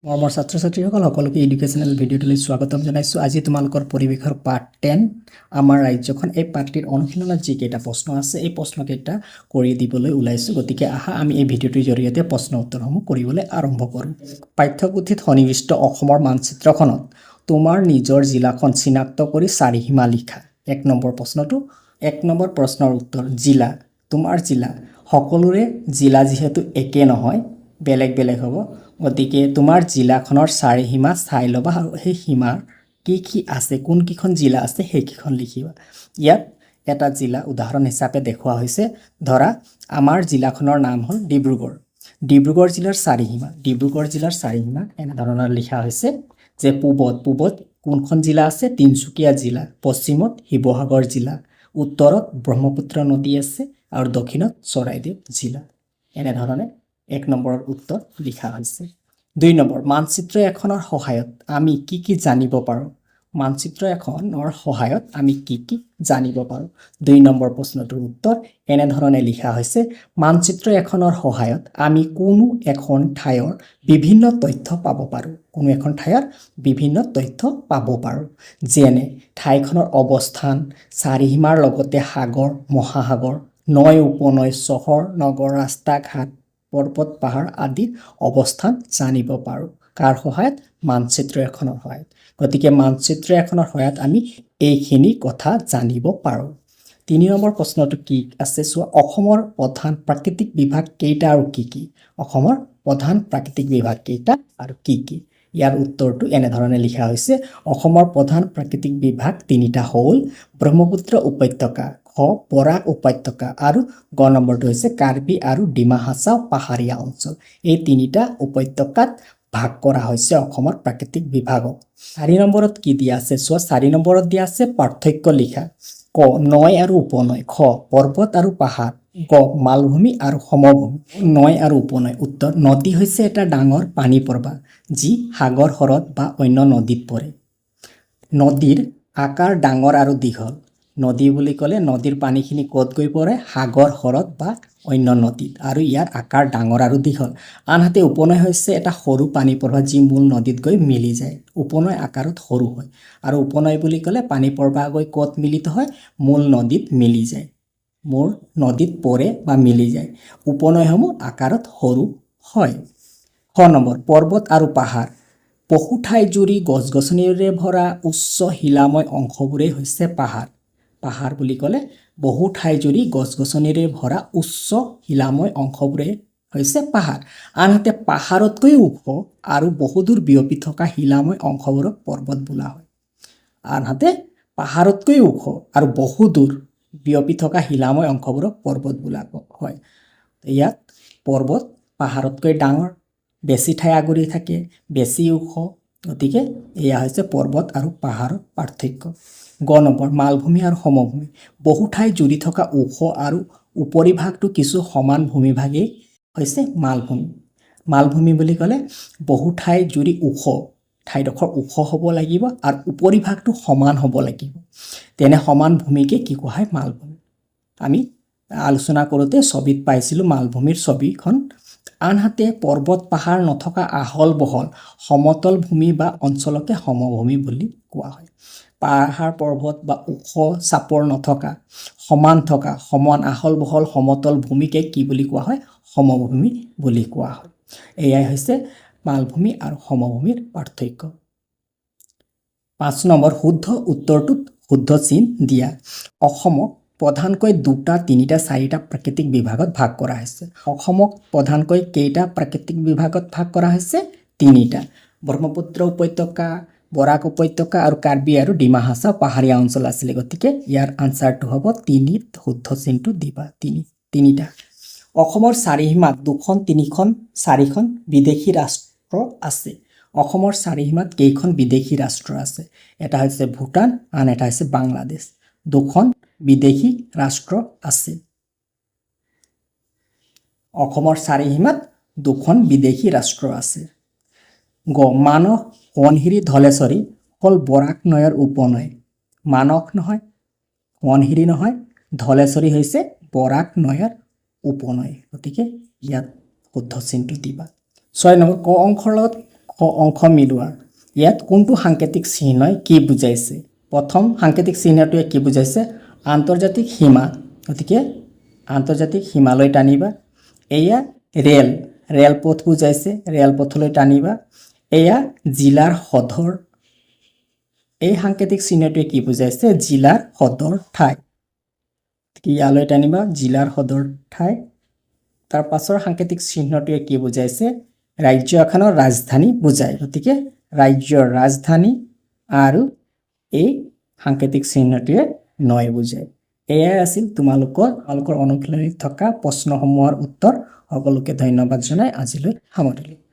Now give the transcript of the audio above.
মৰমৰ ছাত্ৰ ছাত্ৰীসকল সকলোকে এডুকেশ্যনেল ভিডিঅ'টোলৈ স্বাগতম জনাইছোঁ। আজি তোমালোকৰ পৰিৱেশৰ পাৰ্ট 10 আমাৰ ৰাজ্যখন এই পাঠটিৰ অনুশীলনত যিকেইটা প্ৰশ্ন আছে এই প্ৰশ্নকেইটা কৰি দিবলৈ ওলাইছোঁ। গতিকে আহা আমি এই ভিডিঅ'টোৰ জৰিয়তে প্ৰশ্ন উত্তৰসমূহ কৰিবলৈ আৰম্ভ কৰোঁ। পাঠ্যপুথিত সন্নিৱিষ্ট অসমৰ মানচিত্ৰখনত তোমাৰ নিজৰ জিলাখন চিনাক্ত কৰি চাৰিসীমা লিখা। 1 নম্বৰ প্ৰশ্নটো 1 নম্বৰ প্ৰশ্নৰ উত্তৰ জিলা। তোমাৰ জিলা সকলোৰে জিলা যিহেতু একে নহয়, বেলেগ বেলেগ হ'ব, গতিকে তোমাৰ জিলাখনৰ চাৰিসীমা চাই ল'বা আৰু সেই সীমাৰ কি আছে, কোনকেইখন জিলা আছে সেইকেইখন লিখিবা। ইয়াত এটা জিলা উদাহৰণ হিচাপে দেখুওৱা হৈছে। ধৰা আমাৰ জিলাখনৰ নাম হ'ল ডিব্ৰুগড়। ডিব্ৰুগড় জিলাৰ চাৰিসীমা এনেধৰণৰ লিখা হৈছে যে পূবত কোনখন জিলা আছে? তিনিচুকীয়া জিলা। পশ্চিমত শিৱসাগৰ জিলা। উত্তৰত ব্ৰহ্মপুত্ৰ নদী আছে আৰু দক্ষিণত চৰাইদেউ জিলা। এনেধৰণে 1 নম্বৰৰ উত্তৰ লিখা হৈছে। 2 নম্বৰ মানচিত্ৰ এখনৰ সহায়ত আমি কি জানিব পাৰোঁ? মানচিত্ৰ এখনৰ সহায়ত আমি কি জানিব পাৰোঁ? 2 নম্বৰ প্ৰশ্নটোৰ উত্তৰ এনেধৰণে লিখা হৈছে মানচিত্ৰ এখনৰ সহায়ত আমি কোনো এখন ঠাইৰ বিভিন্ন তথ্য পাব পাৰোঁ। কোনো এখন ঠাইৰ বিভিন্ন তথ্য পাব পাৰোঁ, যেনে ঠাইখনৰ অৱস্থান, চাৰিসীমাৰ লগতে সাগৰ, মহাসাগৰ, নৈ, উপনৈ, চহৰ, নগৰ, ৰাস্তা ঘাট, পৰ্বত পাহাৰ আদিৰ অৱস্থান জানিব পাৰোঁ। কাৰ সহায়ত? মানচিত্ৰ এখনৰ সহায়ত। গতিকে মানচিত্ৰ এখনৰ সহায়ত আমি এইখিনি কথা জানিব পাৰোঁ। 3 নম্বৰ প্ৰশ্নটো কি আছে চোৱা। অসমৰ প্ৰধান প্ৰাকৃতিক বিভাগ কেইটা আৰু কি? অসমৰ প্ৰধান প্ৰাকৃতিক বিভাগ কেইটা আৰু কি? ইয়াৰ উত্তৰটো এনেধৰণে লিখা হৈছে অসমৰ প্ৰধান প্ৰাকৃতিক বিভাগ 3টা হ'ল ব্ৰহ্মপুত্ৰ উপত্যকা, বৰাক উপত্যকা আৰু গ নম্বৰটো হৈছে কাৰ্বি আৰু ডিমা হাছাও পাহাৰীয়া অঞ্চল। এই 3টা উপত্যকাত ভাগ কৰা হৈছে অসমৰ প্ৰাকৃতিক বিভাগক। 4 নম্বৰত কি দিয়া আছে চোৱা। 4 নম্বৰত দিয়া আছে পাৰ্থক্য লিখা। ক নৈ আৰু উপনৈ, খ পৰ্বত আৰু পাহাৰ, গ মালভূমি আৰু সমভূমি। নৈ আৰু উপনৈ উত্তৰ নদী হৈছে এটা ডাঙৰ পানী প্ৰবাহ যি সাগৰ, হ্ৰদ বা অন্য নদীত পৰে। নদীৰ আকাৰ ডাঙৰ আৰু দীঘল। নদী বুলি ক'লে নদীৰ পানীখিনি ক'ত গৈ পৰে? সাগৰ, হ্ৰদ বা অন্য নদীত, আৰু ইয়াৰ আকাৰ ডাঙৰ আৰু দীঘল। আনহাতে উপনৈ হৈছে এটা সৰু পানী প্ৰবাহ যি মূল নদীত গৈ মিলি যায়। উপনৈ আকাৰত সৰু হয় আৰু উপনৈ বুলি ক'লে পানী প্ৰবাহ গৈ ক'ত মিলিত হয়? মূল নদীত মিলি যায়, মূল নদীত পৰে বা মিলি যায়। উপনৈসমূহ আকাৰত সৰু হয়। খ নম্বৰ পৰ্বত আৰু পাহাৰ। বহু ঠাই জুৰি গছ গছনিৰে ভৰা উচ্চ শিলাময় অংশবোৰেই হৈছে পাহাৰ। পাহাৰ বুলি ক'লে বহু ঠাই জুৰি গছ গছনিৰে ভৰা উচ্চ শিলাময় অংশবোৰেই হৈছে পাহাৰ। আনহাতে পাহাৰতকৈ ওখ আৰু বহুদূৰ বিয়পি থকা শিলাময় অংশবোৰক পৰ্বত বোলা হয়। আনহাতে পাহাৰতকৈ ওখ আৰু বহুদূৰ বিয়পি থকা শিলাময় অংশবোৰক পৰ্বত বোলা হয়। ইয়াত পৰ্বত পাহাৰতকৈ ডাঙৰ, বেছি ঠাই আগুৰি থাকে, বেছি ওখ, গতিকে এয়া হৈছে পৰ্বত আৰু পাহাৰৰ পাৰ্থক্য। গ নম্বৰ মালভূমি আৰু সমভূমি। বহু ঠাই জুৰি থকা ওখ আৰু উপৰিভাগটো কিছু সমান ভূমিভাগেই হৈছে মালভূমি। মালভূমি বুলি ক'লে বহু ঠাই জুৰি ঠাইডোখৰ ওখ হ'ব লাগিব আৰু উপৰিভাগটো সমান হ'ব লাগিব। তেনে সমান ভূমিকে কি কোৱা হয়? মালভূমি। আমি আলোচনা কৰোঁতে ছবিত পাইছিলোঁ মালভূমিৰ ছবিখন। আনহাতে পৰ্বত পাহাৰ নথকা আহল বহল সমতল ভূমি বা অঞ্চলকে সমভূমি বুলি কোৱা হয়। পাহাৰ পৰ্বত বা ওখ চাপৰ নথকা, সমান আহল বহল সমতল ভূমিকে কি বুলি কোৱা হয়? সমভূমি বুলি কোৱা হয়। এয়াই হৈছে মালভূমি আৰু সমভূমিৰ পাৰ্থক্য। 5 নম্বৰ শুদ্ধ উত্তৰটোত শুদ্ধ চিন দিয়া। অসমক প্ৰধানকৈ 2টা, 3টা, 4টা প্ৰাকৃতিক বিভাগত ভাগ কৰা হৈছে। অসমক প্ৰধানকৈ কেইটা প্ৰাকৃতিক বিভাগত ভাগ কৰা হৈছে? 3টা। ব্ৰহ্মপুত্ৰ উপত্যকা, বৰাক উপত্যকা আৰু কাৰ্বি আৰু ডিমা হাছাও পাহাৰীয়া অঞ্চল আছিলে। গতিকে ইয়াৰ আনচাৰটো হ'ব 3ত শুদ্ধ চিনটো দিবা। 3টা। অসমৰ চাৰিসীমাত 2খন, 3খন, 4খন বিদেশী ৰাষ্ট্ৰ আছে। অসমৰ চাৰিসীমাত কেইখন বিদেশী ৰাষ্ট্ৰ আছে? এটা হৈছে ভূটান, আন এটা হৈছে বাংলাদেশ। 2খন বিদেশী ৰাষ্ট্ৰ আছে। অসমৰ চাৰিসীমাত 2খন বিদেশী ৰাষ্ট্ৰ আছে। গ মানস, সোৱণশিৰি, ধলেশ্বৰী হ'ল বৰাক নৈৰ উপনৈ। মানস নহয়, সোৱণশিৰি নহয়, ধলেশ্বৰী হৈছে বৰাক নৈৰ উপনৈ। গতিকে ইয়াত শুদ্ধ চিনটো দিবা। 6 নম্বৰ ক অংশৰ লগত খ অংশ মিলোৱা ইয়াত কোনটো সাংকেতিক চিহ্নই কি বুজাইছে প্ৰথম সাংকেতিক চিহ্নটোৱে কি বুজাইছে আন্তৰ্জাতিক সীমা গতিকে আন্তৰ্জাতিক সীমালৈ টানিবা এয়া ৰেলপথ বুজাইছে ৰেলপথলৈ টানিবা এয়া জিলাৰ সদৰ এই সাংকেতিক চিহ্নটোৱে কি বুজাইছে জিলাৰ সদৰ ঠাই ইয়ালৈ টানিবা জিলাৰ সদৰ ঠাই তাৰ পাছৰ সাংকেতিক চিহ্নটোৱে কি বুজাইছে ৰাজ্য এখনৰ ৰাজধানী বুজায় গতিকে ৰাজ্যৰ ৰাজধানী আৰু এই সাংকেতিক চিহ্নটোৱে নয় বুজায় এয়াই আছিল তোমালোকৰ অনুশীলনীত থকা প্ৰশ্নসমূহৰ উত্তৰ সকলোকে ধন্যবাদ জনাই আজিলৈ সামৰিলোঁ